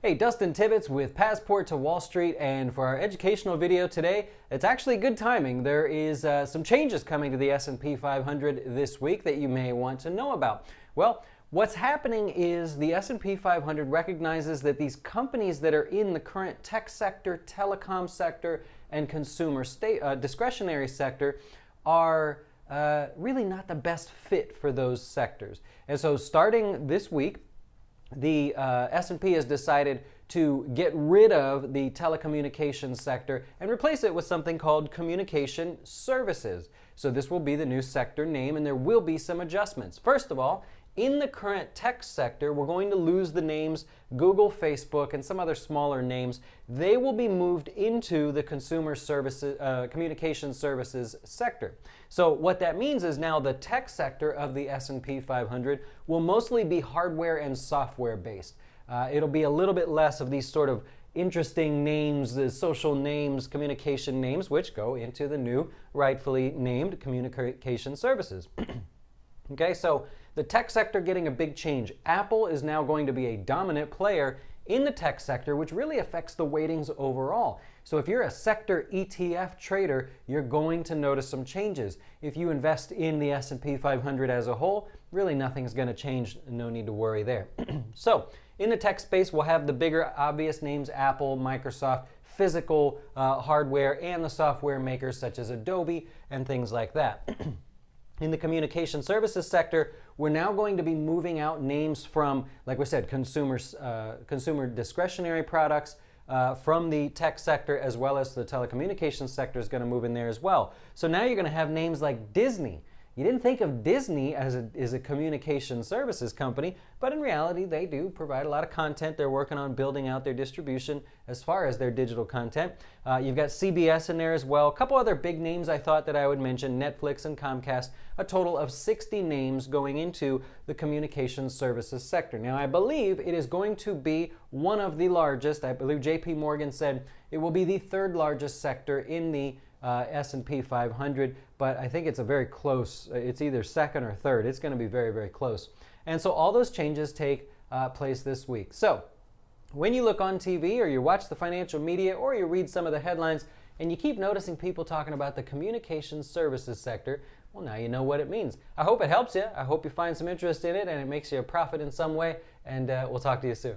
Hey, Dustin Tibbetts with Passport to Wall Street, and for our educational video today, it's actually good timing. There is some changes coming to the S&P 500 this week that you may want to know about. Well, what's happening is the S&P 500 recognizes that these companies that are in the current tech sector, telecom sector, and consumer discretionary sector are really not the best fit for those sectors. And so starting this week, the S&P has decided to get rid of the telecommunications sector and replace it with something called communication services. So this will be the new sector name, and there will be some adjustments. First of all, in the current tech sector, we're going to lose the names Google, Facebook, and some other smaller names. They will be moved into the consumer services, communication services sector. So what that means is now the tech sector of the S&P 500 will mostly be hardware and software based. It'll be a little bit less of these sort of interesting names, the social names, communication names, which go into the new rightfully named communication services. Okay, so the tech sector getting a big change. Apple is now going to be a dominant player in the tech sector, which really affects the weightings overall. So if you're a sector ETF trader, you're going to notice some changes. If you invest in the S&P 500 as a whole, really nothing's going to change. No need to worry there. So in the tech space, we'll have the bigger obvious names: Apple, Microsoft, physical hardware, and the software makers such as Adobe and things like that. In the communication services sector, we're now going to be moving out names from, like we said, consumer discretionary products from the tech sector, as well as the telecommunications sector is going to move in there as well. So now you're going to have names like Disney. You didn't think of Disney as a communication services company, but in reality, they do provide a lot of content. They're working on building out their distribution as far as their digital content. You've got CBS in there as well. A couple other big names I thought that I would mention: Netflix and Comcast. A total of 60 names going into the communication services sector. Now, I believe it is going to be one of the largest. I believe JP Morgan said it will be the third largest sector in the S&P 500, but I think it's a very close, it's either second or third. It's going to be very, very close. And so all those changes take place this week. So when you look on TV, or you watch the financial media, or you read some of the headlines, and you keep noticing people talking about the communication services sector, well, now you know what it means. I hope it helps you. I hope you find some interest in it and it makes you a profit in some way, and we'll talk to you soon.